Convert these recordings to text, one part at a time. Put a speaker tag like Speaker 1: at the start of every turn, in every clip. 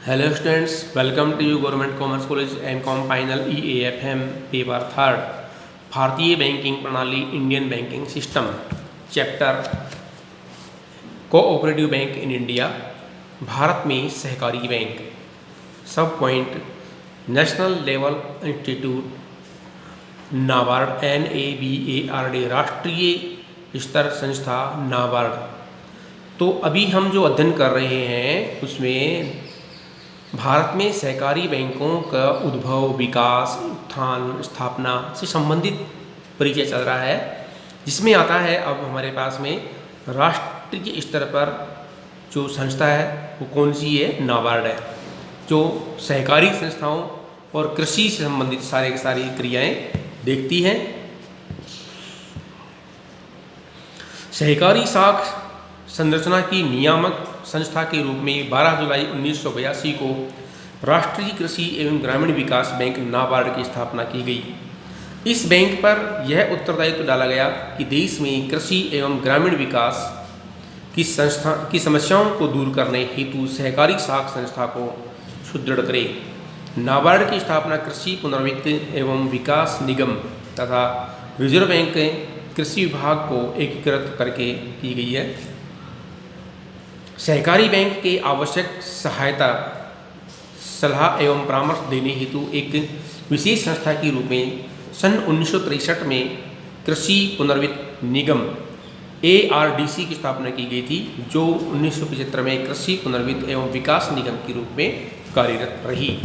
Speaker 1: Hello students, welcome to you Government Commerce College M.Com Final EAFM paper third भारतीय banking प्रणाली Indian banking system chapter cooperative bank in India Bharat में सहकारी bank सब point national level institute NABARD NABARD राष्ट्रीय स्तर संस्था नाबार्ड। तो अभी हम जो अध्ययन कर रहे हैं उसमें भारत में सहकारी बैंकों का उद्भव, विकास, उत्थान, स्थापना से संबंधित परिचय चल रहा है, जिसमें आता है अब हमारे पास में राष्ट्रीय स्तर पर जो संस्था है वो कौन सी है, नाबार्ड है, जो सहकारी संस्थाओं और कृषि से संबंधित सारे की सारी क्रियाएं देखती है। सहकारी साख संरचना की नियामक संस्था के रूप में 12 जुलाई 1982 को राष्ट्रीय कृषि एवं ग्रामीण विकास बैंक नाबार्ड की स्थापना की गई। इस बैंक पर यह उत्तरदायित्व डाला गया कि देश में कृषि एवं ग्रामीण विकास की समस्याओं को दूर करने हेतु सहकारी साख संस्था को सुदृढ़ करे। नाबार्ड की स्थापना कृषि पुनर्वित्त एवं विकास निगम तथा रिजर्व बैंक के कृषि विभाग को एकीकृत करके की गई है। सहकारी बैंक के आवश्यक सहायता, सलाह एवं परामर्श देने हेतु एक विशेष संस्था के रूप में सन 1963 में कृषि पुनर्वित्त निगम ARDC की स्थापना की गई थी, जो 1975 में कृषि पुनर्वित्त एवं विकास निगम के रूप में कार्यरत रही।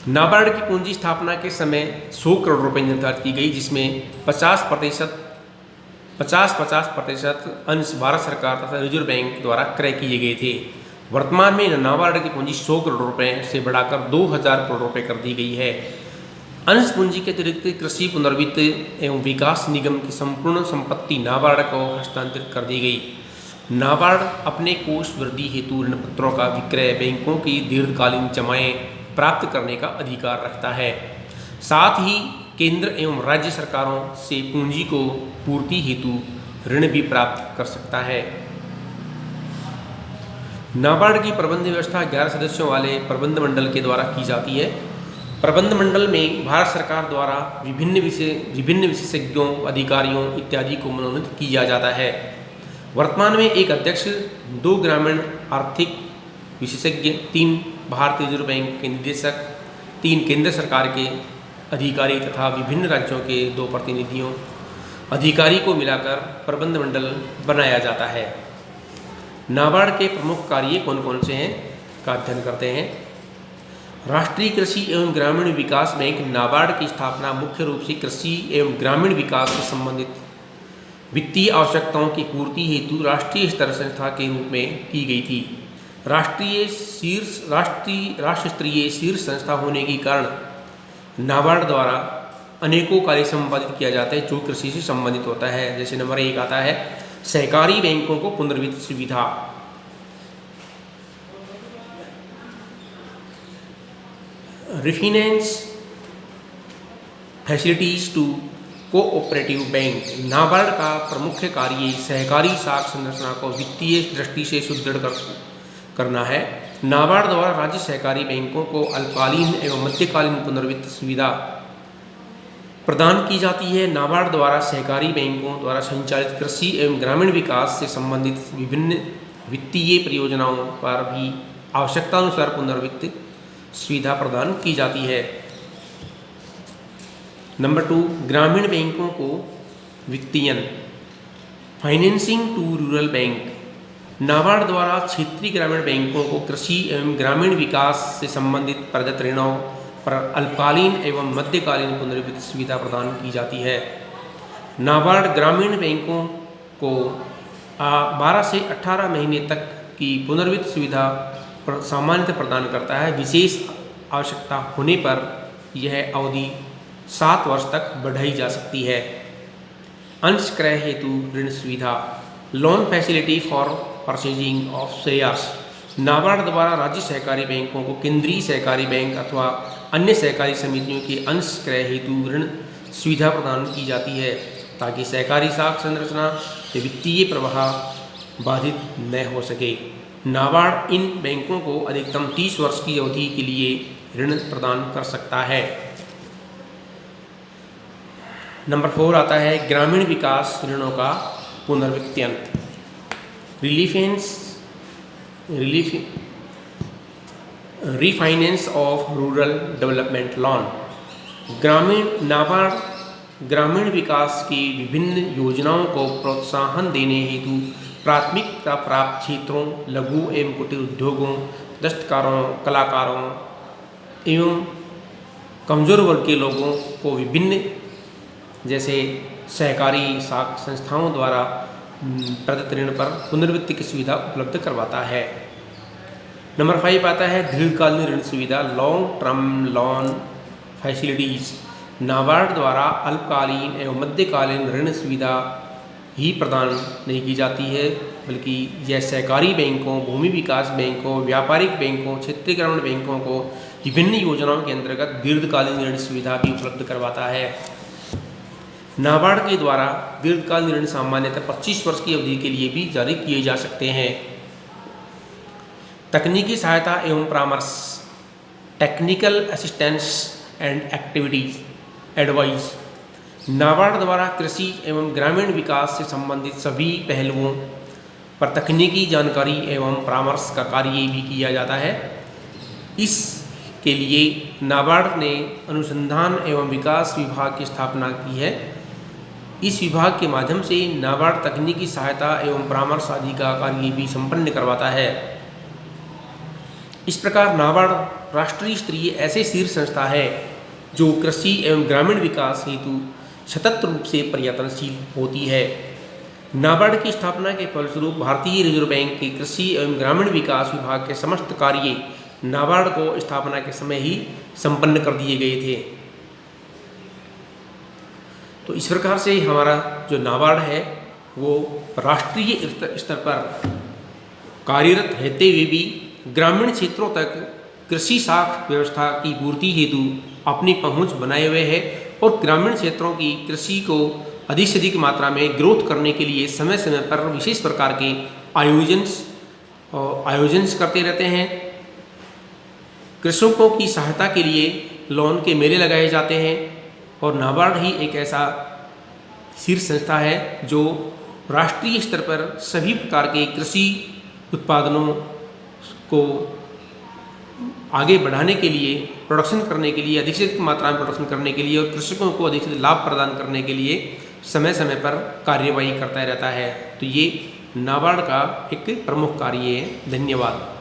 Speaker 1: नाबार्ड की पूंजी स्थापना के समय 100 करोड़ रुपए निर्धारित की गई, जिसमें 50% अंश भारत सरकार तथा रिजर्व बैंक द्वारा क्रय किए गए थे। वर्तमान में नाबार्ड की पूंजी 100 करोड़ रुपए से बढ़ाकर 2000 करोड़ रुपए कर दी गई है। अंश पूंजी के अतिरिक्त कृषि पुनर्वित्त एवं विकास निगम की संपूर्ण संपत्ति नाबार्ड को हस्तांतरित कर दी गई। नाबार्ड अपने कोष वृद्धि हेतु ऋण पत्रों का विक्रय, बैंकों की दीर्घकालीन जमाएं प्राप्त करने का अधिकार रखता है। साथ ही केंद्र एवं राज्य सरकारों से पूंजी को पूर्ति हेतु ऋण भी प्राप्त कर सकता है। नाबार्ड की प्रबंध व्यवस्था 11 सदस्यों वाले प्रबंध मंडल के द्वारा की जाती है। प्रबंध मंडल में भारत सरकार द्वारा विभिन्न विशेषज्ञों, अधिकारियों इत्यादि को मनोनीत किया जाता है। वर्तमान में एक अध्यक्ष, 2 ग्रामीण आर्थिक विशेषज्ञ, 3 भारतीय रिजर्व बैंक के निदेशक, 3 केंद्र सरकार के अधिकारी तथा विभिन्न राज्यों के 2 प्रतिनिधियों अधिकारी को मिलाकर प्रबंध मंडल बनाया जाता है। नाबार्ड के प्रमुख कार्य कौन कौन से हैं का अध्ययन करते हैं। राष्ट्रीय कृषि एवं ग्रामीण विकास बैंक नाबार्ड की स्थापना मुख्य रूप से कृषि एवं ग्रामीण विकास से संबंधित वित्तीय आवश्यकताओं की पूर्ति हेतु राष्ट्रीय स्तर संस्था के रूप में की गई थी। राष्ट्र स्तरीय शीर्ष संस्था होने के कारण नाबार्ड द्वारा अनेकों कार्य संपादित किया जाता है जो कृषि से संबंधित होता है। जैसे नंबर 1 आता है सहकारी बैंकों को पुनर्वित्त सुविधा, refinance facilities to cooperative bank. NABARD का प्रमुख कार्य सहकारी साख संरचना को वित्तीय दृष्टि से सुदृढ़ करना है। नाबार्ड द्वारा राज्य सहकारी बैंकों को अल्पकालीन एवं मध्यकालीन पुनर्वित्त सुविधा प्रदान की जाती है। नाबार्ड द्वारा सहकारी बैंकों द्वारा संचालित कृषि एवं ग्रामीण विकास से संबंधित विभिन्न वित्तीय परियोजनाओं पर भी आवश्यकतानुसार पुनर्वित्त सुविधा प्रदान की जाती है। नंबर 2, ग्रामीण बैंकों को वित्तीयन, financing to rural bank. NABARD द्वारा क्षेत्रीय ग्रामीण बैंकों को कृषि एवं ग्रामीण विकास से संबंधित प्रदत्त ऋणों पर अल्पकालीन एवं मध्यकालीन पुनर्वित्त सुविधा प्रदान की जाती है। नाबार्ड ग्रामीण बैंकों को 12 से 18 महीने तक की पुनर्वित्त सुविधा सामान्यतः प्रदान करता है। विशेष आवश्यकता होने पर यह अवधि 7 वर्ष तक बढ़ाई जा सकती है। अंश क्रय हेतु ऋण सुविधा, loan facility for purchasing of shares. NABARD द्वारा राज्य सहकारी बैंकों को केंद्रीय सहकारी बैंक अथवा अन्य सहकारी समितियों के अंश क्रय हेतु ऋण सुविधा प्रदान की जाती है ताकि सहकारी साख संरचना के वित्तीय प्रवाह बाधित न हो सके। नाबार्ड इन बैंकों को अधिकतम 30 वर्ष की अवधि के लिए ऋण प्रदान कर सकता है। नंबर 4 आता है ग्रामीण विकास ऋणों का पुनर्वित्तयन। Refinance of rural development loan. NABARD ग्रामीण विकास की विभिन्न योजनाओं को प्रोत्साहन देने हेतु प्राथमिकता प्राप्त क्षेत्रों, लघु एवं कुटीर उद्योगों, दस्तकारों, कलाकारों एवं कमजोर वर्ग के लोगों को विभिन्न जैसे सहकारी संस्थाओं द्वारा प्रदत्त ऋण पर पुनर्वित्त की सुविधा उपलब्ध करवाता है। नंबर 5 आता है दीर्घकालीन ऋण सुविधा, long term loan facilities. NABARD द्वारा अल्पकालीन एवं मध्यकालीन ऋण सुविधा ही प्रदान नहीं की जाती है, बल्कि यह सहकारी बैंकों, भूमि विकास बैंकों, व्यापारिक बैंकों, क्षेत्रीय ग्रामीण बैंकों को विभिन्न योजनाओं के अंतर्गत दीर्घकालीन ऋण सुविधा भी उपलब्ध करवाता है। नाबार्ड के द्वारा दीर्घकालीन ऋण सामान्यतः 25 वर्ष की अवधि के लिए भी जारी किए जा सकते हैं। तकनीकी सहायता एवं परामर्श, technical assistance and activities advice. NABARD द्वारा कृषि एवं ग्रामीण विकास से संबंधित सभी पहलुओं पर तकनीकी जानकारी एवं परामर्श का कार्य भी किया जाता है। इसके लिए नाबार्ड ने अनुसंधान एवं विकास विभाग की स्थापना की है। इस विभाग के माध्यम से नाबार्ड तकनीकी सहायता एवं परामर्श आदि का कार्य भी संपन्न करवाता है। इस प्रकार नाबार्ड राष्ट्रीय स्तरीय ऐसे शीर्ष संस्था है जो कृषि एवं ग्रामीण विकास हेतु सतत रूप से प्रयत्नशील होती है। नाबार्ड की स्थापना के फलस्वरूप भारतीय रिजर्व बैंक के कृषि एवं ग्रामीण विकास विभाग के समस्त कार्य नाबार्ड को स्थापना के समय ही संपन्न कर दिए गए थे। तो इस प्रकार से हमारा जो नाबार्ड है वो राष्ट्रीय स्तर पर कार्यरत रहते हुए भी ग्रामीण क्षेत्रों तक कृषि साख व्यवस्था की पूर्ति हेतु अपनी पहुंच बनाए हुए है और ग्रामीण क्षेत्रों की कृषि को अधिक से अधिक मात्रा में ग्रोथ करने के लिए समय समय पर विशेष प्रकार के आयोजन करते रहते हैं। कृषकों की सहायता के लिए लोन के मेले लगाए जाते हैं और नाबार्ड ही एक ऐसा शीर्ष संस्था है जो राष्ट्रीय स्तर पर सभी प्रकार के कृषि उत्पादनों को आगे बढ़ाने के लिए, प्रोडक्शन करने के लिए, अधिक से अधिक मात्रा में प्रोडक्शन करने के लिए और कृषकों को अधिक से अधिक लाभ प्रदान करने के लिए समय समय पर कार्यवाही करता रहता है। तो ये नाबार्ड का एक प्रमुख कार्य है। धन्यवाद।